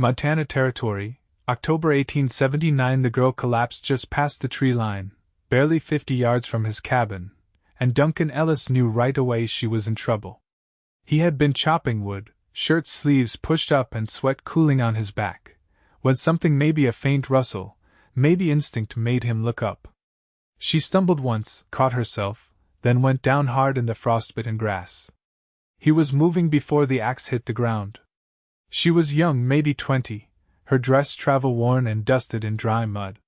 Montana Territory, October 1879. The girl collapsed just past the tree line, barely 50 yards from his cabin, and Duncan Ellis knew right away she was in trouble. He had been chopping wood, shirt sleeves pushed up and sweat cooling on his back, when something, maybe a faint rustle, maybe instinct, made him look up. She stumbled once, caught herself, then went down hard in the frostbitten grass. He was moving before the axe hit the ground. She was young, maybe 20, her dress travel-worn and dusted in dry mud.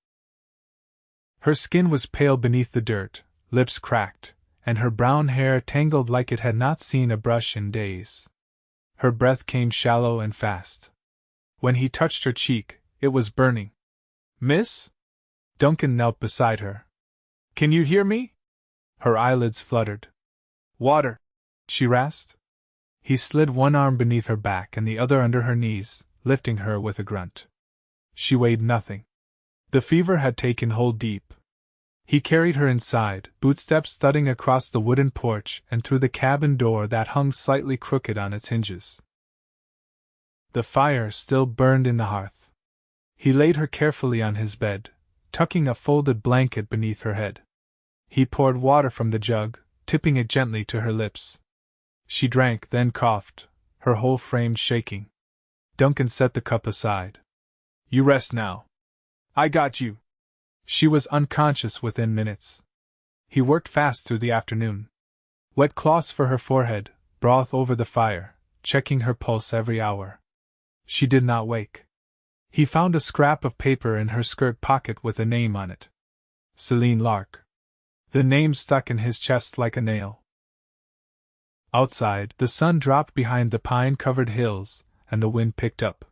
Her skin was pale beneath the dirt, lips cracked, and her brown hair tangled like it had not seen a brush in days. Her breath came shallow and fast. When he touched her cheek, it was burning. "Miss?" Duncan knelt beside her. "Can you hear me?" Her eyelids fluttered. "Water," she rasped. He slid one arm beneath her back and the other under her knees, lifting her with a grunt. She weighed nothing. The fever had taken hold deep. He carried her inside, bootsteps thudding across the wooden porch and through the cabin door that hung slightly crooked on its hinges. The fire still burned in the hearth. He laid her carefully on his bed, tucking a folded blanket beneath her head. He poured water from the jug, tipping it gently to her lips. She drank, then coughed, her whole frame shaking. Duncan set the cup aside. "You rest now. I got you." She was unconscious within minutes. He worked fast through the afternoon. Wet cloths for her forehead, broth over the fire, checking her pulse every hour. She did not wake. He found a scrap of paper in her skirt pocket with a name on it. Selene Lark. The name stuck in his chest like a nail. Outside, the sun dropped behind the pine-covered hills, and the wind picked up.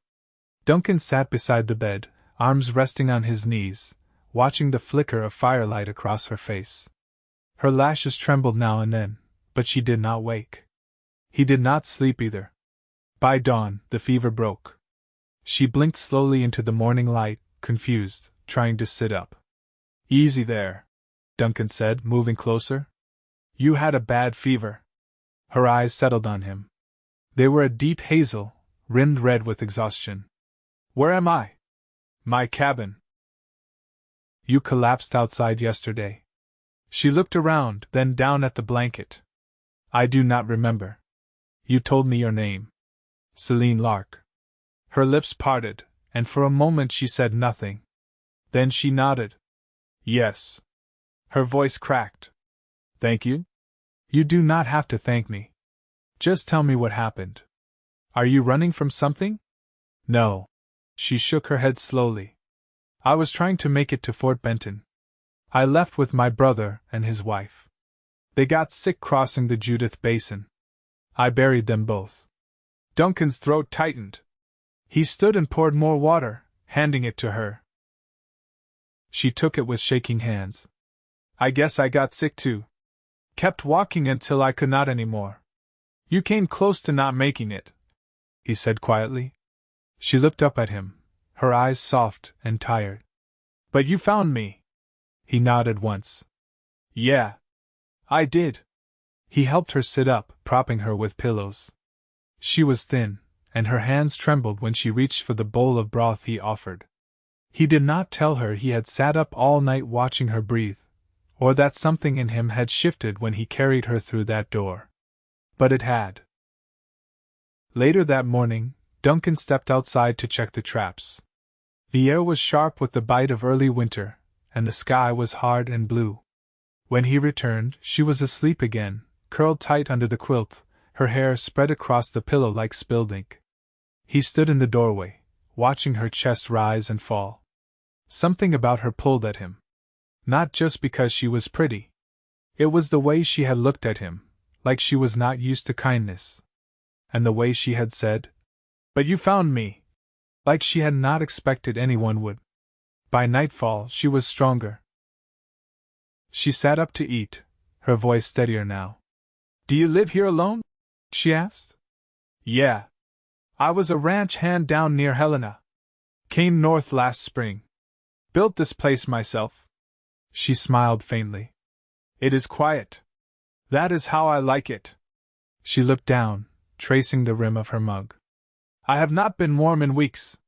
Duncan sat beside the bed, arms resting on his knees, watching the flicker of firelight across her face. Her lashes trembled now and then, but she did not wake. He did not sleep either. By dawn, the fever broke. She blinked slowly into the morning light, confused, trying to sit up. "Easy there," Duncan said, moving closer. "You had a bad fever." Her eyes settled on him. They were a deep hazel, rimmed red with exhaustion. "Where am I?" "My cabin." "You collapsed outside yesterday." She looked around, then down at the blanket. "I do not remember. You told me your name. Selene Lark." Her lips parted, and for a moment she said nothing. Then she nodded. "Yes." Her voice cracked. "Thank you?" "You do not have to thank me. Just tell me what happened. Are you running from something?" "No." She shook her head slowly. "I was trying to make it to Fort Benton. I left with my brother and his wife. They got sick crossing the Judith Basin. I buried them both." Duncan's throat tightened. He stood and poured more water, handing it to her. She took it with shaking hands. "I guess I got sick too. Kept walking until I could not anymore." "You came close to not making it," he said quietly. She looked up at him, her eyes soft and tired. "But you found me." He nodded once. "Yeah. I did." He helped her sit up, propping her with pillows. She was thin, and her hands trembled when she reached for the bowl of broth he offered. He did not tell her he had sat up all night watching her breathe, or that something in him had shifted when he carried her through that door. But it had. Later that morning, Duncan stepped outside to check the traps. The air was sharp with the bite of early winter, and the sky was hard and blue. When he returned, she was asleep again, curled tight under the quilt, her hair spread across the pillow like spilled ink. He stood in the doorway, watching her chest rise and fall. Something about her pulled at him. Not just because she was pretty. It was the way she had looked at him, like she was not used to kindness. And the way she had said, "But you found me," like she had not expected anyone would. By nightfall, she was stronger. She sat up to eat, her voice steadier now. "Do you live here alone?" she asked. "Yeah. I was a ranch hand down near Helena. Came north last spring. Built this place myself." She smiled faintly. "It is quiet. That is how I like it." She looked down, tracing the rim of her mug. "I have not been warm in weeks.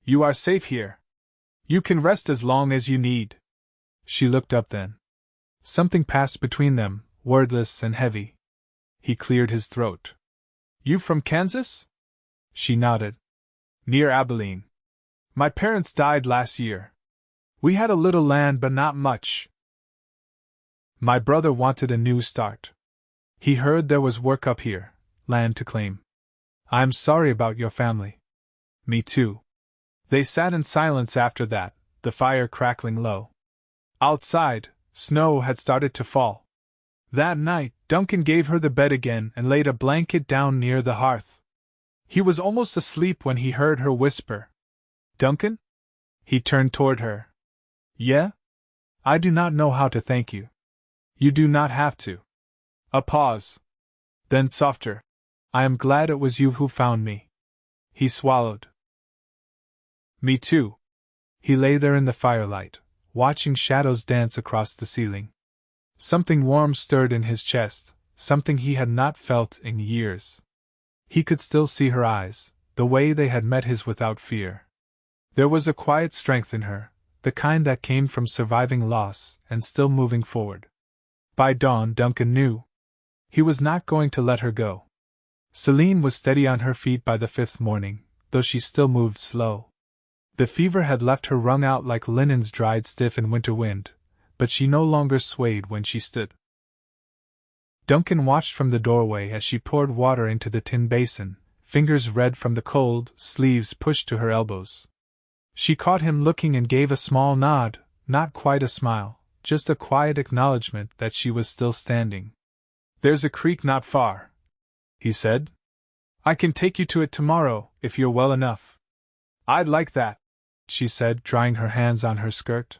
You are safe here. You can rest as long as you need. She looked up then. Something passed between them, wordless and heavy. He cleared his throat. You from Kansas? She nodded. Near Abilene. My parents died last year. We had a little land but not much. My brother wanted a new start. He heard there was work up here, land to claim. I'm sorry about your family. Me too. They sat in silence after that, the fire crackling low. Outside, snow had started to fall. That night, Duncan gave her the bed again and laid a blanket down near the hearth. He was almost asleep when he heard her whisper, Duncan? He turned toward her. Yeah? I do not know how to thank you. You do not have to. A pause. Then softer. I am glad it was you who found me. He swallowed. Me too. He lay there in the firelight, watching shadows dance across the ceiling. Something warm stirred in his chest, something he had not felt in years. He could still see her eyes, the way they had met his without fear. There was a quiet strength in her, the kind that came from surviving loss and still moving forward. By dawn, Duncan knew. He was not going to let her go. Selene was steady on her feet by the fifth morning, though she still moved slow. The fever had left her wrung out like linens dried stiff in winter wind, but she no longer swayed when she stood. Duncan watched from the doorway as she poured water into the tin basin, fingers red from the cold, sleeves pushed to her elbows. She caught him looking and gave a small nod, not quite a smile, just a quiet acknowledgement that she was still standing. There's a creek not far, he said. I can take you to it tomorrow, if you're well enough. I'd like that, she said, drying her hands on her skirt.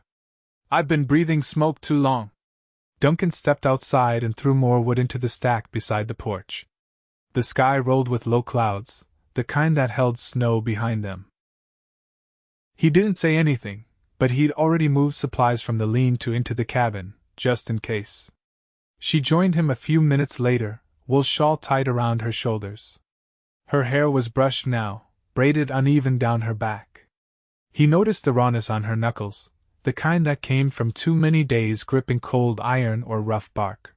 I've been breathing smoke too long. Duncan stepped outside and threw more wood into the stack beside the porch. The sky rolled with low clouds, the kind that held snow behind them. He didn't say anything, but he'd already moved supplies from the lean-to into the cabin, just in case. She joined him a few minutes later, wool shawl tied around her shoulders. Her hair was brushed now, braided uneven down her back. He noticed the rawness on her knuckles, the kind that came from too many days gripping cold iron or rough bark.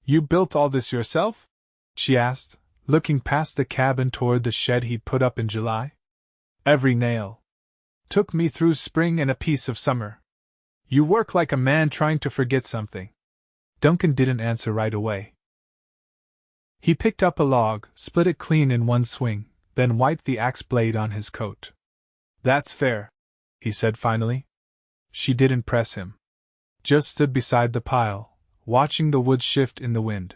You built all this yourself? She asked, looking past the cabin toward the shed he'd put up in July. Every nail. Took me through spring and a piece of summer. You work like a man trying to forget something. Duncan didn't answer right away. He picked up a log, split it clean in one swing, then wiped the axe blade on his coat. That's fair, he said finally. She didn't press him. Just stood beside the pile, watching the wood shift in the wind.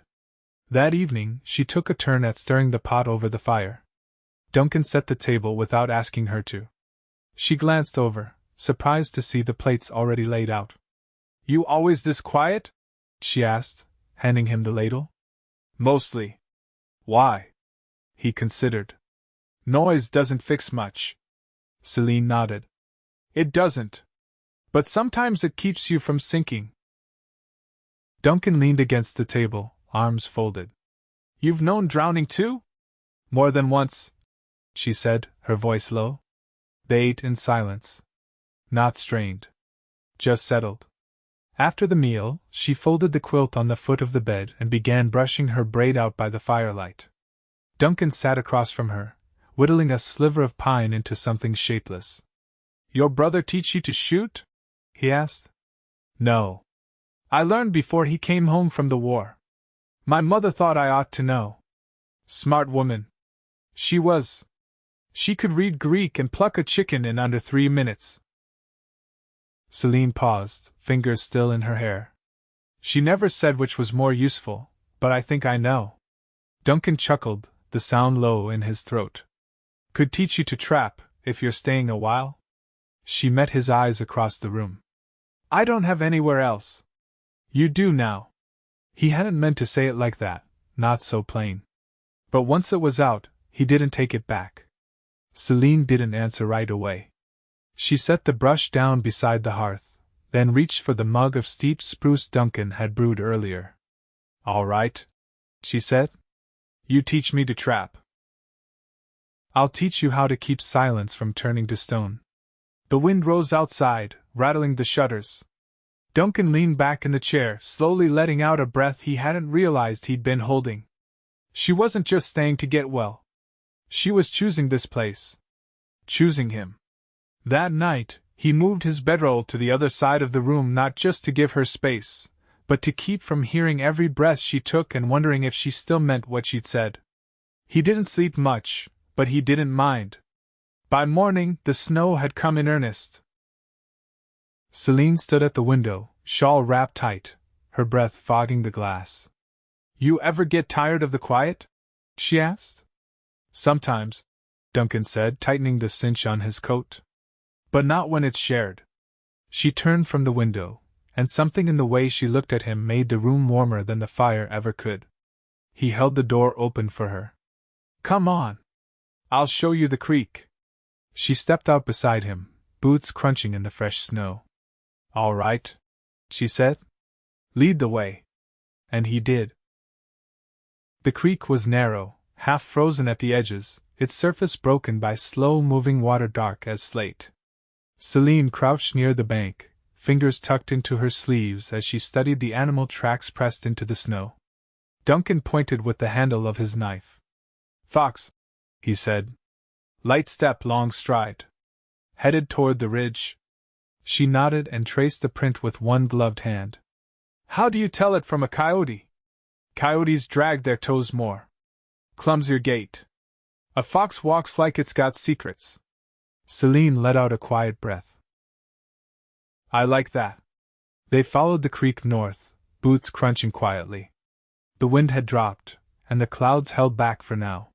That evening, she took a turn at stirring the pot over the fire. Duncan set the table without asking her to. She glanced over, surprised to see the plates already laid out. You always this quiet? She asked, handing him the ladle. Mostly. Why? He considered. Noise doesn't fix much. Selene nodded. It doesn't. But sometimes it keeps you from sinking. Duncan leaned against the table, arms folded. You've known drowning too? More than once, she said, her voice low. They ate in silence. Not strained. Just settled. After the meal, she folded the quilt on the foot of the bed and began brushing her braid out by the firelight. Duncan sat across from her, whittling a sliver of pine into something shapeless. Your brother teach you to shoot? He asked. No. I learned before he came home from the war. My mother thought I ought to know. Smart woman. She was. She could read Greek and pluck a chicken in under 3 minutes. Selene paused, fingers still in her hair. She never said which was more useful, but I think I know. Duncan chuckled, the sound low in his throat. Could teach you to trap, if you're staying a while? She met his eyes across the room. I don't have anywhere else. You do now. He hadn't meant to say it like that, not so plain. But once it was out, he didn't take it back. Selene didn't answer right away. She set the brush down beside the hearth, then reached for the mug of steeped spruce Duncan had brewed earlier. All right, she said. You teach me to trap. I'll teach you how to keep silence from turning to stone. The wind rose outside, rattling the shutters. Duncan leaned back in the chair, slowly letting out a breath he hadn't realized he'd been holding. She wasn't just staying to get well. She was choosing this place. Choosing him. That night, he moved his bedroll to the other side of the room not just to give her space, but to keep from hearing every breath she took and wondering if she still meant what she'd said. He didn't sleep much, but he didn't mind. By morning, the snow had come in earnest. Selene stood at the window, shawl wrapped tight, her breath fogging the glass. "You ever get tired of the quiet?" she asked. "Sometimes," Duncan said, tightening the cinch on his coat. "But not when it's shared." She turned from the window, and something in the way she looked at him made the room warmer than the fire ever could. He held the door open for her. "Come on. I'll show you the creek." She stepped out beside him, boots crunching in the fresh snow. "All right," she said. "Lead the way." And he did. The creek was narrow, half frozen at the edges, its surface broken by slow-moving water dark as slate. Selene crouched near the bank, fingers tucked into her sleeves as she studied the animal tracks pressed into the snow. Duncan pointed with the handle of his knife. "Fox," he said. "Light step, long stride. Headed toward the ridge." She nodded and traced the print with one gloved hand. "How do you tell it from a coyote?" "Coyotes drag their toes more. Clumsier gait. A fox walks like it's got secrets." Selene let out a quiet breath. "I like that." They followed the creek north, boots crunching quietly. The wind had dropped, and the clouds held back for now.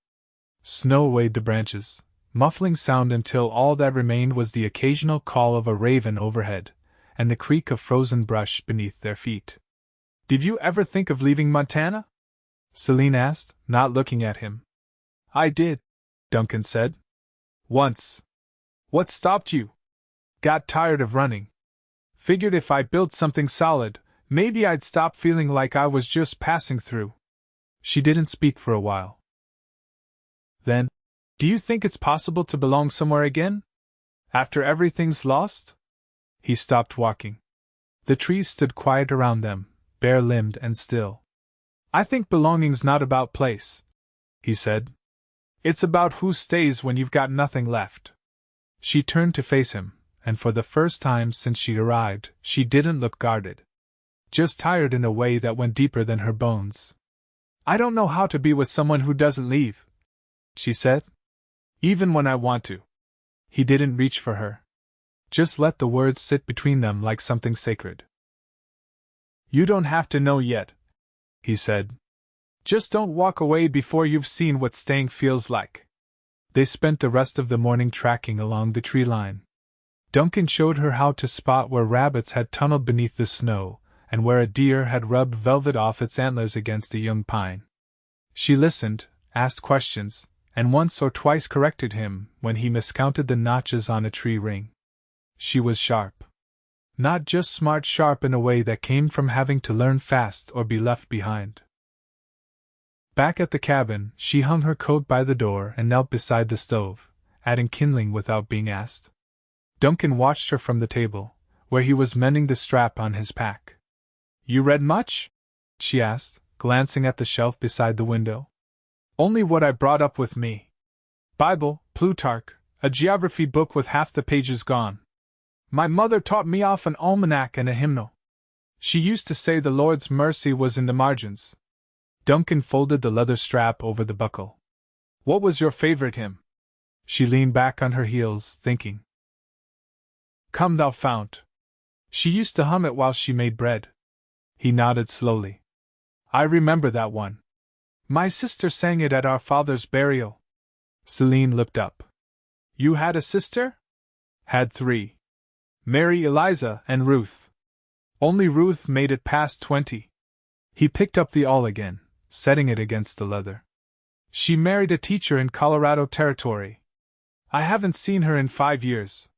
Snow weighed the branches, muffling sound until all that remained was the occasional call of a raven overhead, and the creak of frozen brush beneath their feet. "Did you ever think of leaving Montana?" Selene asked, not looking at him. "I did," Duncan said. "Once." "What stopped you?" "Got tired of running. Figured if I built something solid, maybe I'd stop feeling like I was just passing through." She didn't speak for a while. Then, "Do you think it's possible to belong somewhere again? After everything's lost?" He stopped walking. The trees stood quiet around them, bare-limbed and still. "I think belonging's not about place," he said. "It's about who stays when you've got nothing left." She turned to face him, and for the first time since she arrived, she didn't look guarded. Just tired in a way that went deeper than her bones. "I don't know how to be with someone who doesn't leave," she said. "Even when I want to." He didn't reach for her. Just let the words sit between them like something sacred. "You don't have to know yet," he said. "Just don't walk away before you've seen what staying feels like." They spent the rest of the morning tracking along the tree line. Duncan showed her how to spot where rabbits had tunneled beneath the snow, and where a deer had rubbed velvet off its antlers against a young pine. She listened, asked questions, and once or twice corrected him when he miscounted the notches on a tree ring. She was sharp. Not just smart sharp in a way that came from having to learn fast or be left behind. Back at the cabin, she hung her coat by the door and knelt beside the stove, adding kindling without being asked. Duncan watched her from the table, where he was mending the strap on his pack. "You read much?" she asked, glancing at the shelf beside the window. "Only what I brought up with me. Bible, Plutarch, a geography book with half the pages gone. My mother taught me off an almanac and a hymnal. She used to say the Lord's mercy was in the margins." Duncan folded the leather strap over the buckle. "What was your favorite hymn?" She leaned back on her heels, thinking. "Come Thou Fount." She used to hum it while she made bread. He nodded slowly. "I remember that one. My sister sang it at our father's burial." Selene looked up. "You had a sister?" "Had 3. Mary, Eliza, and Ruth. Only Ruth made it past 20. He picked up the awl again, setting it against the leather. "She married a teacher in Colorado Territory. I haven't seen her in 5 years."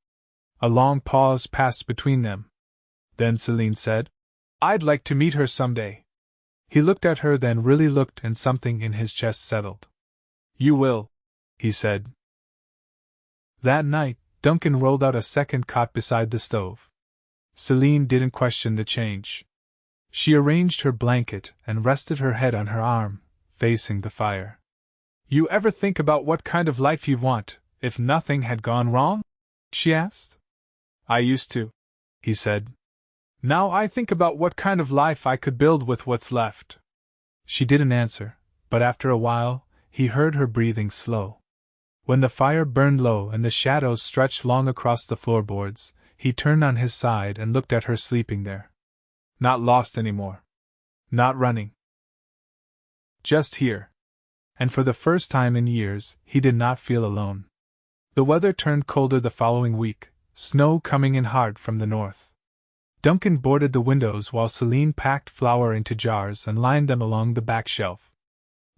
A long pause passed between them. Then Selene said, "I'd like to meet her someday." He looked at her, then really looked, and something in his chest settled. "You will," he said. That night, Duncan rolled out a second cot beside the stove. Selene didn't question the change. She arranged her blanket and rested her head on her arm, facing the fire. You ever think about what kind of life you'd want, if nothing had gone wrong? She asked. I used to, he said. Now I think about what kind of life I could build with what's left. She didn't answer, but after a while, he heard her breathing slow. When the fire burned low and the shadows stretched long across the floorboards, he turned on his side and looked at her sleeping there. Not lost anymore. Not running. Just here. And for the first time in years, he did not feel alone. The weather turned colder the following week, snow coming in hard from the north. Duncan boarded the windows while Selene packed flour into jars and lined them along the back shelf.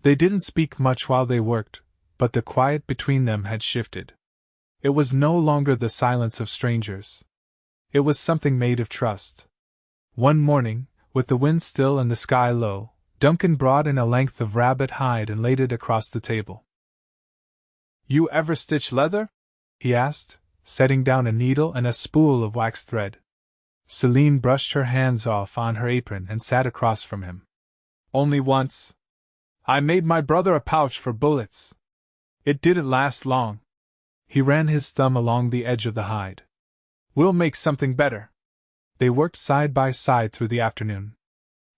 They didn't speak much while they worked, but the quiet between them had shifted. It was no longer the silence of strangers. It was something made of trust. One morning, with the wind still and the sky low, Duncan brought in a length of rabbit hide and laid it across the table. You ever stitch leather? He asked, setting down a needle and a spool of waxed thread. Selene brushed her hands off on her apron and sat across from him. Only once. I made my brother a pouch for bullets. It didn't last long. He ran his thumb along the edge of the hide. We'll make something better. They worked side by side through the afternoon.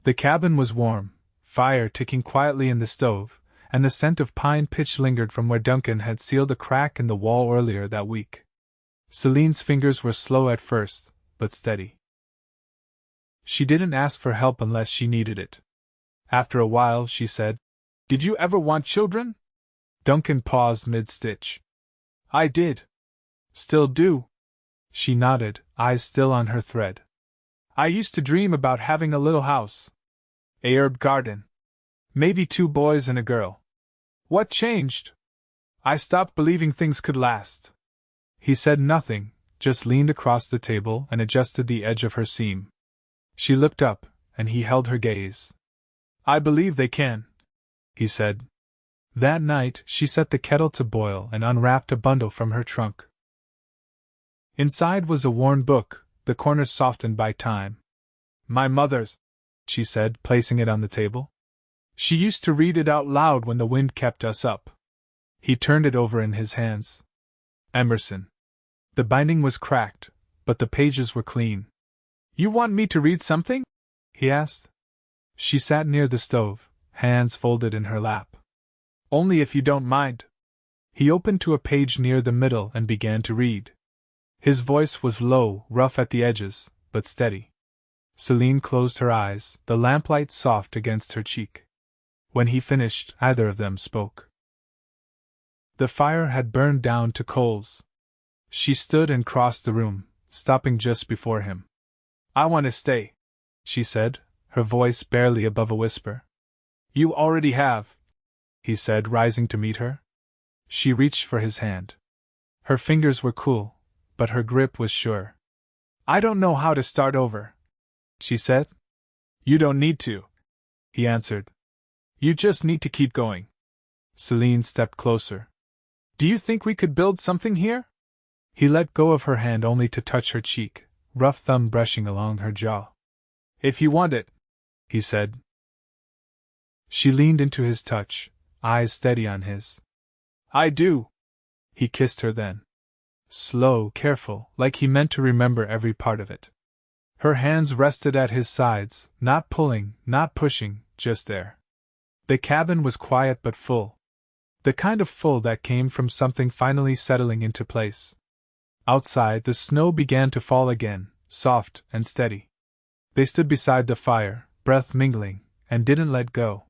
The cabin was warm, fire ticking quietly in the stove, and the scent of pine pitch lingered from where Duncan had sealed a crack in the wall earlier that week. Selene's fingers were slow at first, but steady. She didn't ask for help unless she needed it. After a while, she said, Did you ever want children? Duncan paused mid-stitch. I did. Still do. She nodded, eyes still on her thread. I used to dream about having a little house. A herb garden. Maybe 2 boys and a girl. What changed? I stopped believing things could last. He said nothing, just leaned across the table and adjusted the edge of her seam. She looked up, and he held her gaze. I believe they can, he said. That night, she set the kettle to boil and unwrapped a bundle from her trunk. Inside was a worn book, the corners softened by time. My mother's, she said, placing it on the table. She used to read it out loud when the wind kept us up. He turned it over in his hands. Emerson. The binding was cracked, but the pages were clean. You want me to read something? He asked. She sat near the stove, hands folded in her lap. Only if you don't mind. He opened to a page near the middle and began to read. His voice was low, rough at the edges, but steady. Selene closed her eyes, the lamplight soft against her cheek. When he finished, neither of them spoke. The fire had burned down to coals. She stood and crossed the room, stopping just before him. I want to stay, she said, her voice barely above a whisper. You already have, he said, rising to meet her. She reached for his hand. Her fingers were cool, but her grip was sure. I don't know how to start over, she said. You don't need to, he answered. You just need to keep going. Selene stepped closer. Do you think we could build something here? He let go of her hand only to touch her cheek, rough thumb brushing along her jaw. If you want it, he said. She leaned into his touch, eyes steady on his. I do. He kissed her then. Slow, careful, like he meant to remember every part of it. Her hands rested at his sides, not pulling, not pushing, just there. The cabin was quiet but full. The kind of full that came from something finally settling into place. Outside, the snow began to fall again, soft and steady. They stood beside the fire, breath mingling, and didn't let go.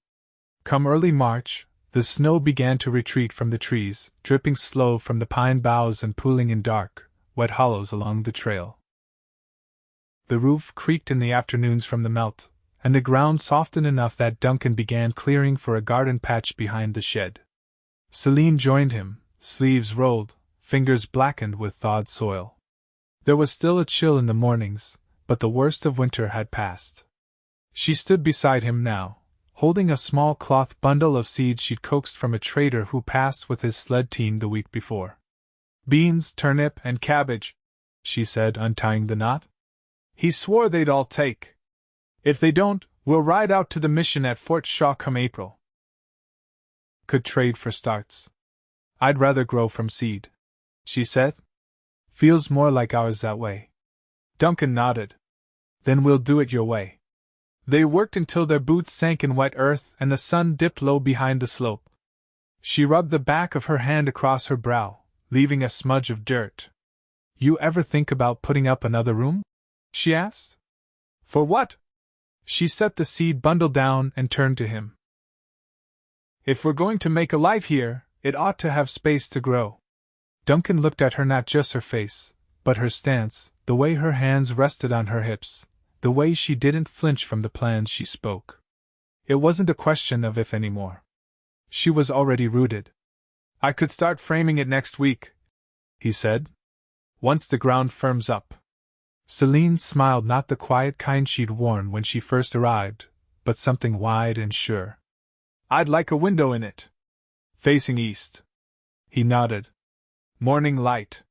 Come early March, the snow began to retreat from the trees, dripping slow from the pine boughs and pooling in dark, wet hollows along the trail. The roof creaked in the afternoons from the melt, and the ground softened enough that Duncan began clearing for a garden patch behind the shed. Selene joined him, sleeves rolled, fingers blackened with thawed soil. There was still a chill in the mornings, but the worst of winter had passed. She stood beside him now, holding a small cloth bundle of seeds she'd coaxed from a trader who passed with his sled team the week before. Beans, turnip, and cabbage, she said, untying the knot. He swore they'd all take. If they don't, we'll ride out to the mission at Fort Shaw come April. Could trade for starts. I'd rather grow from seed, she said. Feels more like ours that way. Duncan nodded. Then we'll do it your way. They worked until their boots sank in wet earth and the sun dipped low behind the slope. She rubbed the back of her hand across her brow, leaving a smudge of dirt. You ever think about putting up another room? She asked. For what? She set the seed bundle down and turned to him. If we're going to make a life here, it ought to have space to grow. Duncan looked at her, not just her face, but her stance, the way her hands rested on her hips, the way she didn't flinch from the plans she spoke. It wasn't a question of if anymore. She was already rooted. I could start framing it next week, he said. Once the ground firms up. Selene smiled, not the quiet kind she'd worn when she first arrived, but something wide and sure. I'd like a window in it. Facing east. He nodded. Morning light.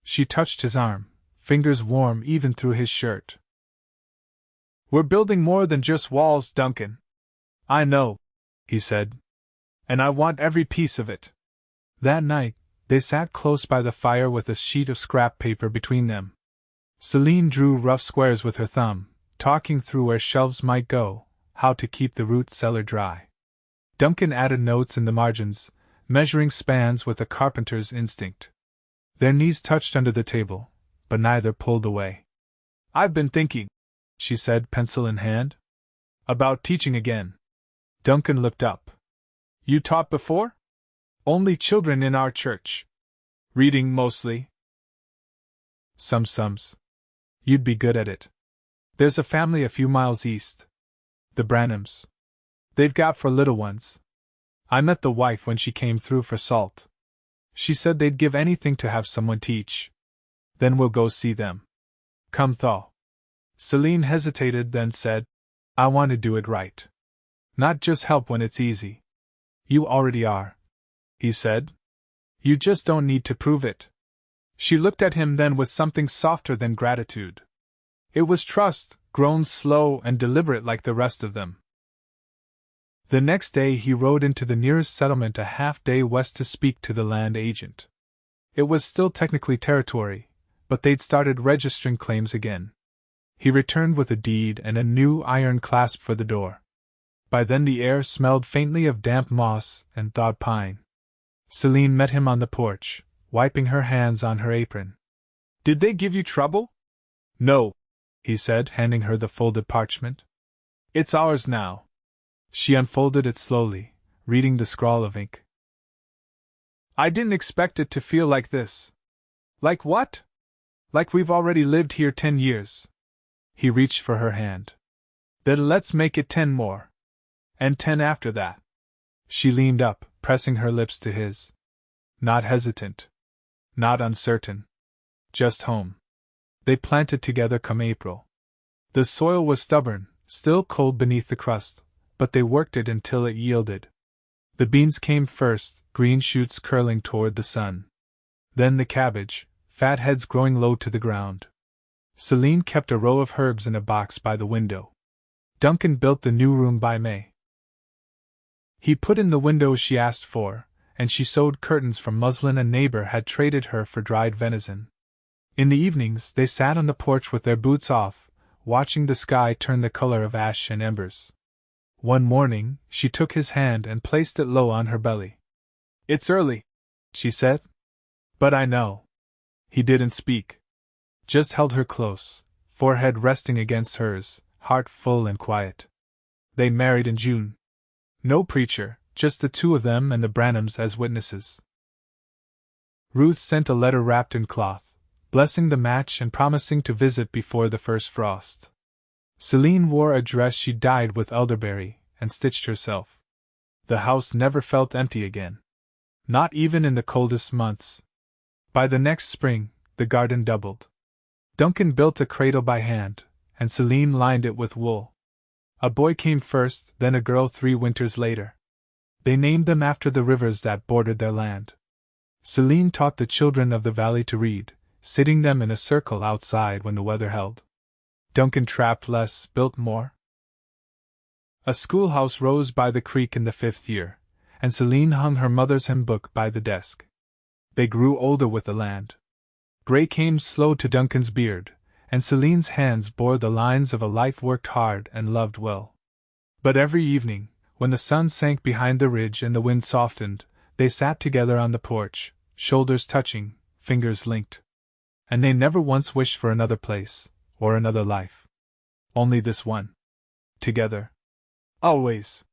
She touched his arm, fingers warm even through his shirt. We're building more than just walls, Duncan. I know, he said. And I want every piece of it. That night, they sat close by the fire with a sheet of scrap paper between them. Selene drew rough squares with her thumb, talking through where shelves might go, how to keep the root cellar dry. Duncan added notes in the margins, measuring spans with a carpenter's instinct. Their knees touched under the table, but neither pulled away. I've been thinking, she said, pencil in hand, about teaching again. Duncan looked up. You taught before? Only children in our church. Reading mostly? Some sums. You'd be good at it. There's a family a few miles east. The Branhams. They've got for little ones. I met the wife when she came through for salt. She said they'd give anything to have someone teach. Then we'll go see them. Come thaw. Selene hesitated, then said, I want to do it right. Not just help when it's easy. You already are, he said. You just don't need to prove it. She looked at him then with something softer than gratitude. It was trust, grown slow and deliberate like the rest of them. The next day he rode into the nearest settlement a half-day west to speak to the land agent. It was still technically territory, but they'd started registering claims again. He returned with a deed and a new iron clasp for the door. By then the air smelled faintly of damp moss and thawed pine. Selene met him on the porch, wiping her hands on her apron. Did they give you trouble? No, he said, handing her the folded parchment. It's ours now. She unfolded it slowly, reading the scrawl of ink. I didn't expect it to feel like this. Like what? Like we've already lived here 10 years. He reached for her hand. Then let's make it 10 more. And 10 after that. She leaned up, pressing her lips to his. Not hesitant. Not uncertain. Just home. They planted together come April. The soil was stubborn, still cold beneath the crust, but they worked it until it yielded. The beans came first, green shoots curling toward the sun. Then the cabbage, fat heads growing low to the ground. Selene kept a row of herbs in a box by the window. Duncan built the new room by May. He put in the windows she asked for, and she sewed curtains from muslin a neighbor had traded her for dried venison. In the evenings they sat on the porch with their boots off, watching the sky turn the color of ash and embers. One morning, she took his hand and placed it low on her belly. It's early, she said. But I know. He didn't speak. Just held her close, forehead resting against hers, heart full and quiet. They married in June. No preacher, just the two of them and the Branhams as witnesses. Ruth sent a letter wrapped in cloth, blessing the match and promising to visit before the first frost. Selene wore a dress she dyed with elderberry, and stitched herself. The house never felt empty again. Not even in the coldest months. By the next spring, the garden doubled. Duncan built a cradle by hand, and Selene lined it with wool. A boy came first, then a girl 3 winters later. They named them after the rivers that bordered their land. Selene taught the children of the valley to read, sitting them in a circle outside when the weather held. Duncan trapped less, built more. A schoolhouse rose by the creek in the 5th year, and Selene hung her mother's hymn book by the desk. They grew older with the land. Gray came slow to Duncan's beard, and Selene's hands bore the lines of a life worked hard and loved well. But every evening, when the sun sank behind the ridge and the wind softened, they sat together on the porch, shoulders touching, fingers linked. And they never once wished for another place, or another life. Only this one. Together. Always.